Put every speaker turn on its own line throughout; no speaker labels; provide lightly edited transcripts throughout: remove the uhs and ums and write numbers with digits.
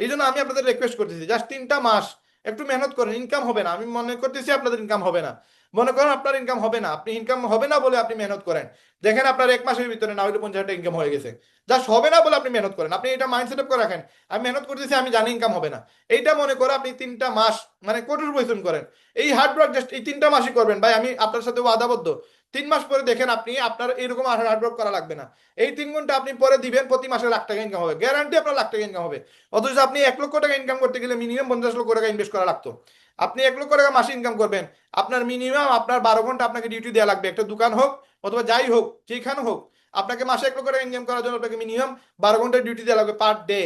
এই জন্য আমি আপনাদের রিকোয়েস্ট করতেছি, জাস্ট 3টা মাস একটু মেহনত করেন, ইনকাম হবে না, আমি মনে করতেছি আপনাদের ইনকাম হবে না। মনে করেন আপনার ইনকাম হবে না, আপনি ইনকাম হবে না বলে আপনি মেহনত করেন, দেখেন আপনার 1 মাসের ভিতরে না হলে 50,000 ইনকাম হয়ে গেছে। জাস্ট হবে না বলে আপনি মেহনত করেন, আপনি এটা মাইন্ড সেট আপ করে রাখেন আমি মেহনত করতেছি, আমি জানি ইনকাম হবে না। এইটা মনে করে আপনি 3টা মাস মানে কঠোর পরিশ্রম করেন, এই হার্ড ওয়ার্ক জাস্ট এই 3টা মাসই করবেন ভাই, আমি আপনার সাথে ওয়াদাবদ্ধ। 3 মাস পরে দেখেন আপনি আপনার এরকম হার্ড ওয়ার্ক করা লাগবে না। এই 3 ঘন্টা আপনি পরে দিবেন, প্রতি মাসে লাখ টাকা ইনকাম হবে, গ্যারান্টি আপনার লাখ টাকা ইনকাম হবে। অথচ আপনি 1 লক্ষ টাকা ইনকাম করতে গেলে মিনিমাম 50 লক্ষ টাকা ইনভেস্ট করা লাগতো। আপনি 1 লক্ষ টাকা মাসে ইনকাম করবেন, আপনার মিনিমাম আপনার 12 ঘন্টা আপনাকে ডিউটি দেওয়া লাগবে, একটা দোকান হোক অথবা যাই হোক যেখানে হোক, আপনাকে মাসে 1 লক্ষ টাকা ইনকাম করার জন্য আপনাকে মিনিমাম 12 ঘন্টা ডিউটি দেওয়া লাগবে পার ডে।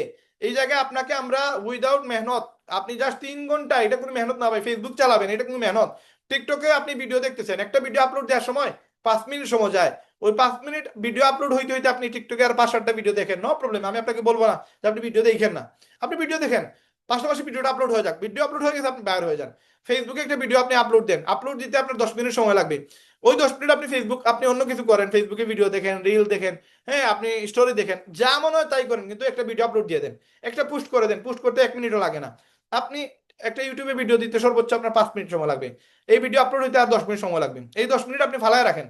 এই জায়গায় আপনাকে আমরা উইদাউট মেহনত, আপনি জাস্ট 3 ঘন্টা, এটা কোনো মেহনত না ভাই, ফেসবুক চালাবেন এটা কোনো মেহনত। টিকটকে আপনি ভিডিও দেখতেছেন, একটা ভিডিও আপলোড দেওয়ার সময় 5 মিনিট সময় যায়, ওই 5 মিনিট ভিডিও আপলোড হইতে হইতে আপনি টিকটকে আর 5-8টা ভিডিও দেখেন, নো প্রবলেম, আমি আপনাকে বলবো না যে আপনি ভিডিও দেখেন না, আপনি ভিডিও দেখেন, পাশাপাশি ভিডিওটা আপলোড হয়ে যাক, ভিডিও আপলোড হয়ে গেছে আপনি বাইরে হয়ে যান। ফেসবুকে একটা ভিডিও আপনি আপলোড দেন, আপলোড দিতে আপনার 10 মিনিট সময় লাগবে, ওই 10 মিনিট আপনি ফেসবুক আপনি অন্য কিছু করেন, ফেসবুকে ভিডিও দেখেন, রিল দেখেন, হ্যাঁ আপনি স্টোরি দেখেন, যা মনে হয় তাই করেন, কিন্তু একটা ভিডিও আপলোড দিয়ে দেন, একটা পোস্ট করে দেন, পোস্ট করতে 1 মিনিটও লাগে না। আপনি একটা ইউটিউবে ভিডিও দিতে সর্বোচ্চ আপনার 5 মিনিট সময় লাগবে, এই ভিডিও আপলোড হইতে আর 10 মিনিট সময় লাগবে, এই 10 মিনিট আপনি ফালায় রাখেন,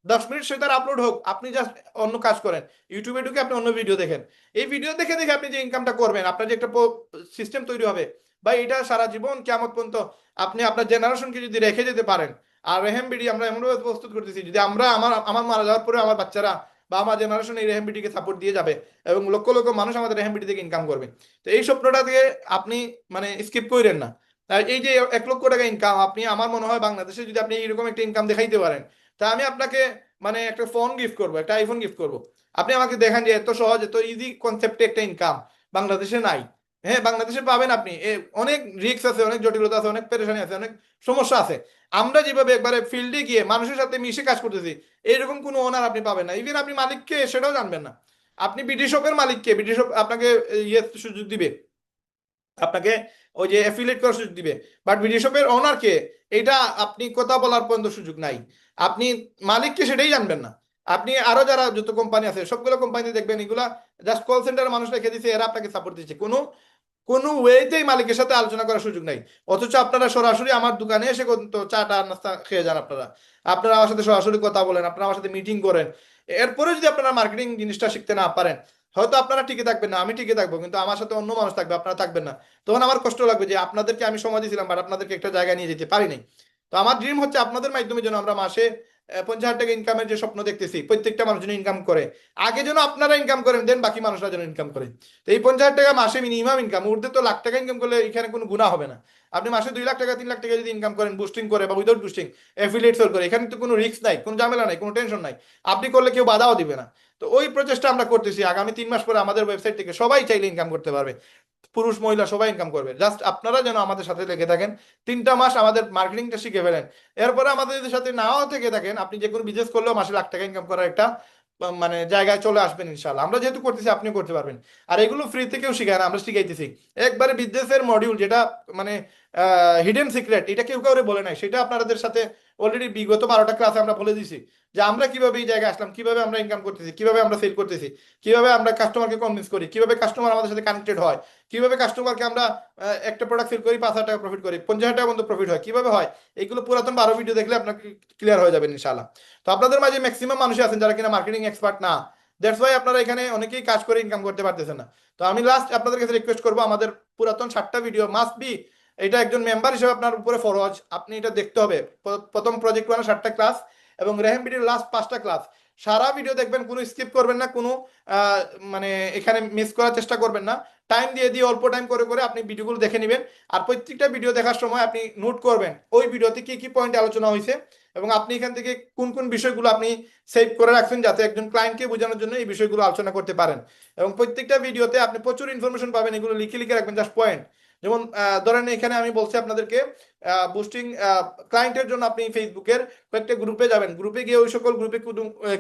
10 মিনিট সেটার আপলোড হোক, আপনি জাস্ট অন্য কাজ করেন, ইউটিউবে ঢুকে আপনি অন্য ভিডিও দেখেন, এই ভিডিও দেখে দেখে আপনি যে ইনকামটা করবেন, আপনার যে একটা সিস্টেম তৈরি হবে ভাই, এটা সারা জীবন কিয়ামত পর্যন্ত আপনি আপনার জেনারেশনকে যদি রেখে যেতে পারেন। আর রেহেম বিডি আমরা এমনভাবে প্রস্তুত করতেছি, যদি আমরা আমার আমার মারা যাওয়ার পরে আমার বাচ্চারা বা আমার জেনারেশন এই রেহেম বিডিকে সাপোর্ট দিয়ে যাবে, এবং লক্ষ লক্ষ মানুষ আমাদের রেহেম বিডি থেকে ইনকাম করবে। তো এই স্বপ্নটা থেকে আপনি মানে স্কিপ করেন না। আর এই যে 1 লক্ষ টাকা ইনকাম, আপনি আমার মনে হয় বাংলাদেশে যদি আপনি এইরকম একটা ইনকাম দেখাইতে পারেন, তা আমি আপনাকে মানে একটা ফোন গিফট করবো, একটা আইফোন গিফট করবো। আপনি আমাকে দেখান যে এত সহজ এত ইজি কনসেপ্টে একটা ইনকাম বাংলাদেশে নাই। হ্যাঁ বাংলাদেশে পাবেন আপনি, অনেক রিস্ক আছে, অনেক জটিলতা আছে, অনেক পেরেশানি আছে, অনেক সমস্যা আছে। আমরা যেভাবে একবারে ফিল্ডে গিয়ে মানুষের সাথে মিশে কাজ করতেছি, এইরকম কোনো ওনার আপনি পাবেন না, ইভেন আপনি মালিককে সেটাও জানবেন না। আপনি বিডি শপের মালিককে, বিডি শপ আপনাকে ইয়ে সুযোগ দিবে, আপনাকে ওই যে অ্যাফিলিয়েট করার সুযোগ দিবে, বাট বিডি শপের ওনারকে এটা আপনি কথা বলার পর্যন্ত সুযোগ নাই। আপনি মালিককে সেটাই জানবেন না। আপনি আরো যারা যত কোম্পানি আছে সবগুলো কোম্পানি দেখবেন এগুলা জাস্ট কল সেন্টারের মানুষ রেখে দিচ্ছে, এরা আপনাকে সাপোর্ট দিচ্ছে, কোনো কোনো ওয়েতেই মালিকের সাথে আলোচনা করার সুযোগ নাই। অথচ আপনারা সরাসরি আমার দোকানে এসে তো চাটা নাস্তা খেয়ে যান, আপনারা আপনারা আমার সাথে সরাসরি কথা বলেন, আপনারা আমার সাথে মিটিং করেন। এরপরে যদি আপনারা মার্কেটিং জিনিসটা শিখতে না পারেন, হয়তো আপনারা টিকে থাকবেন না, আমি টিকে থাকবো, কিন্তু আমার সাথে অন্য মানুষ থাকবে, আপনারা থাকবেন না। তখন আমার কষ্ট লাগবে যে আপনাদেরকে আমি সময় দিয়েছিলাম বাট আপনাদেরকে একটা জায়গায় নিয়ে যেতে পারি নাই। তো আমার ড্রিম হচ্ছে আপনাদের মাধ্যমে যেন আমরা মাসে 50,000 টাকা ইনকামের যে স্বপ্ন দেখতেছি, প্রত্যেকটা মানুষ যেন ইনকাম করে, আগে যেন আপনারা ইনকাম করেন, দেন বাকি মানুষরা যেন ইনকাম করে। তো এই 50,000 টাকা মাসে মিনিমাম ইনকাম, ঊর্ধ্বে তো লাখ টাকা ইনকাম করলে এখানে কোনো গুণা হবে না। আপনি মাসে 2 লাখ টাকা 3 লাখ টাকা যদি ইনকাম করেন বুস্টিং করে বা উইদাউট বুস্টিং, অ্যাফিলিয়েট সেল করে, এখানে তো কোনো রিস্ক নাই, কোনো ঝামেলা নাই, কোনো টেনশন নাই, আপনি করলে কেউ বাধাও দিবে না। তো ওই প্রচেষ্টা আমরা করতেছি, আগামী 3 মাস পরে আমাদের ওয়েবসাইট থেকে সবাই চাইলে ইনকাম করতে পারবে, পুরুষ মহিলা সবাই ইনকাম করবে, জাস্ট আপনারা যেন আমাদের সাথে লেগে থাকেন, 3টা মাস আমাদের মার্কেটিংটা শিখে ফেলেন। এরপরে আমাদের যদি সাথে নাও থেকে থাকেন, আপনি যে কোনো বিজনেস করলেও মাসে লাখ টাকা ইনকাম করার একটা মানে জায়গায় চলে আসবেন ইনশাল্লাহ। আমরা যেহেতু করতেছি আপনিও করতে পারবেন। আর এগুলো ফ্রি থেকেও শিখায় না, আমরা শিখাইতেছি একবারে বিজনেসের মডিউল, যেটা মানে হিডেন সিক্রেট, এটা কেউ কাউরে বলে নাই, সেটা আপনাদের সাথে অলরেডি বিগত 12টা ক্লাসে আমরা বলে দিছি যে আমরা কিভাবে এই জায়গায় আসলাম, কিভাবে আমরা ইনকাম করতেছি, কিভাবে আমরা সেল করতেছি, কিভাবে আমরা কাস্টমারকে কনভিন্স করি, কিভাবে কাস্টমার আমাদের সাথে কানেক্টেড হয়, কিভাবে কাস্টমারকে আমরা একটা প্রোডাক্ট সেল করি 5,000 টাকা প্রফিট করি, 50,000 টাকা পর্যন্ত প্রফিট হয় কিভাবে হয়, এইগুলো পুরাতন 12 ভিডিও দেখলে আপনাকে ক্লিয়ার হয়ে যাবে ইনশাআল্লাহ। তো আপনাদের মাঝে ম্যাক্সিমাম মানুষ আছেন যারা কিনা মার্কেটিং এক্সপার্ট না, দ্যাটস ওয়াই আপনারা এখানে অনেকেই কাজ করে ইনকাম করতে পারতেছেন না। তো আমি লাস্ট আপনাদের কাছে রিকোয়েস্ট করবো, আমাদের পুরাতন 7টা ভিডিও মাস্ট বি, এটা একজন মেম্বার হিসেবে আপনার উপরে ফরজ, আপনি এটা দেখতে হবে। প্রথম প্রজেক্ট 7টা ক্লাস এবং রেহেম ভিডিওর লাস্ট 5টা ক্লাস, সারা ভিডিও দেখবেন, কোনো স্কিপ করবেন না, কোনো আহ, মানে এখানে মিস করার চেষ্টা করবেন না। টাইম দিয়ে দিয়ে অল্প টাইম করে করে আপনি ভিডিওগুলো দেখে নেবেন। আর প্রত্যেকটা ভিডিও দেখার সময় আপনি নোট করবেন ওই ভিডিওতে কি কি পয়েন্ট আলোচনা হয়েছে, এবং আপনি এখান থেকে কোন কোন বিষয়গুলো আপনি সেভ করে রাখছেন, যাতে একজন ক্লায়েন্টকে বোঝানোর জন্য এই বিষয়গুলো আলোচনা করতে পারেন। এবং প্রত্যেকটা ভিডিওতে আপনি প্রচুর ইনফরমেশন পাবেন, এগুলো লিখে লিখে রাখবেন, জাস্ট পয়েন্ট। যেমন ধরেন এখানে আমি বলছি আপনাদেরকে বুস্টিং ক্লায়েন্টের জন্য আপনি ফেসবুকের কয়েকটা গ্রুপে যাবেন, গ্রুপে গিয়ে ওই সকল গ্রুপে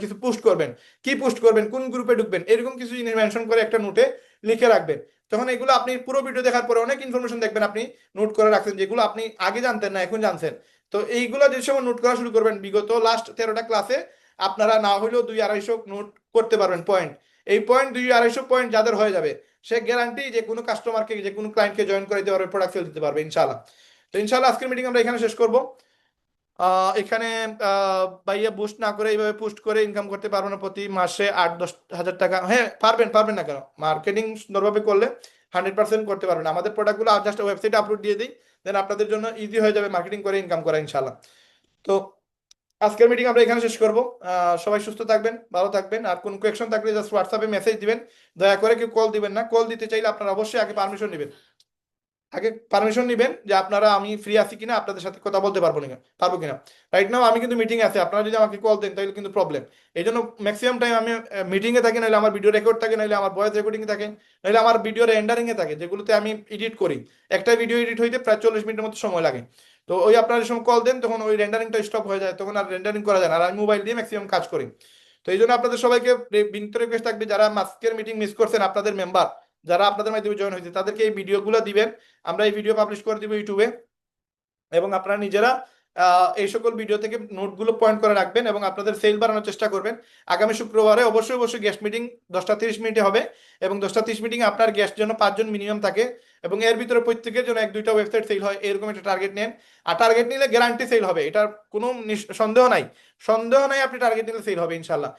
কিছু পোস্ট করবেন, কি পোস্ট করবেন, কোন গ্রুপে ঢুকবেন, এরকম কিছু জিনিস মেনশন করে একটা নোটে লিখে রাখবেন। তখন এগুলো আপনি পুরো ভিডিও দেখার পরে অনেক ইনফরমেশন দেখবেন আপনি নোট করে রাখছেন, যেগুলো আপনি আগে জানতেন না এখন জানছেন। তো এইগুলো যে সময় নোট করা শুরু করবেন, বিগত লাস্ট 13টা ক্লাসে আপনারা না হলেও 200-250 নোট করতে পারবেন পয়েন্ট। এই পয়েন্ট 200-250 পয়েন্ট যাদের হয়ে যাবে, সে গ্যারান্টি যে কোনো কাস্টমারকে যে কোনো ক্লায়েন্টকে জয়েন করে দিতে পারবে, প্রোডাক্ট সেল দিতে পারবে ইনশাআল্লাহ। তো ইনশাআল্লাহ আজকের মিটিং আমরা এখানে শেষ করব। এখানে ভাইয়া বুস্ট না করে এইভাবে পুস্ট করে ইনকাম করতে পারবো না প্রতি মাসে 8-10 হাজার টাকা? হ্যাঁ পারবেন, পারবেন না কেন? মার্কেটিং সুন্দরভাবে করলে 100% করতে পারবেন। আমাদের প্রোডাক্টগুলো জাস্ট ওয়েবসাইটে আপলোড দিয়ে দিই, দেন আপনাদের জন্য ইজি হয়ে যাবে মার্কেটিং করে ইনকাম করা ইনশাআল্লাহ। তো আজকের মিটিং আমরা এখানে শেষ করব। সবাই সুস্থ থাকবেন, ভালো থাকবেন। আর কোন কোয়েকশন থাকলে জাস্ট হোয়াটসঅ্যাপে মেসেজ দিবেন, দয়া করে কেউ কল দিবেন না। কল দিতে চাইলে আপনারা অবশ্যই আগে পারমিশন নেবেন, আগে পারমিশন নেবেন যে আপনারা আমি ফ্রি আছি কিনা, আপনাদের সাথে কথা বলতে পারবো কিনা। রাইট নাও আমি কিন্তু মিটিং আছে, আপনারা যদি আমাকে কল দেন তাহলে কিন্তু প্রবলেম। এই জন্য ম্যাক্সিমাম টাইম আমি মিটিং এ থাকি, নাহলে আমার ভিডিও রেকর্ড থাকে, নাহলে আমার ভয়েস রেকর্ডিং এ থাকে, নাহলে আমার ভিডিও রেন্ডারিং এ থাকে, যেগুলোতে আমি এডিট করি। একটা ভিডিও এডিট হইতে প্রায় 40 মিনিটের মতো সময় লাগে। তো ওই আপনারা যখন কল দেন তখন ওই রেন্ডারিংটা স্টপ হয়ে যায়, তখন আর রেন্ডারিং করা যায় না, আর আমি মোবাইল দিয়ে ম্যাক্সিমাম কাজ করি। তো এই জন্য আপনাদের সবাইকে বিনীত রিকোয়েস্ট থাকবে, যারা আজকের মিটিং মিস করছেন, আপনাদের মেম্বার যারা আপনাদের মাধ্যমে জয়েন হয়েছে তাদেরকে এই ভিডিওগুলো দিবেন। আমরা এই ভিডিও পাবলিশ করে দিব ইউটিউবে, এবং আপনারা নিজেরা এই সকল ভিডিও থেকে নোটগুলো পয়েন্ট করে রাখবেন এবং আপনাদের সেল বাড়ানোর চেষ্টা করবেন। আগামী শুক্রবারে অবশ্যই অবশ্যই গেস্ট মিটিং 10টা 30 মিনিটে হবে, এবং 10টা 30 মিটিংয়ে আপনার গেস্ট যেন 5 জন মিনিমাম থাকে, এবং এর ভিতরে প্রত্যেকের জন্য 1-2টা ওয়েবসাইট সেল হয়, এরকম একটা টার্গেট নেন। আর টার্গেট নিলে গ্যারান্টি সেল হবে, এটার কোনো সন্দেহ নাই, সন্দেহ নাই, আপনি টার্গেট নিলে সেল হবে ইনশাল্লাহ।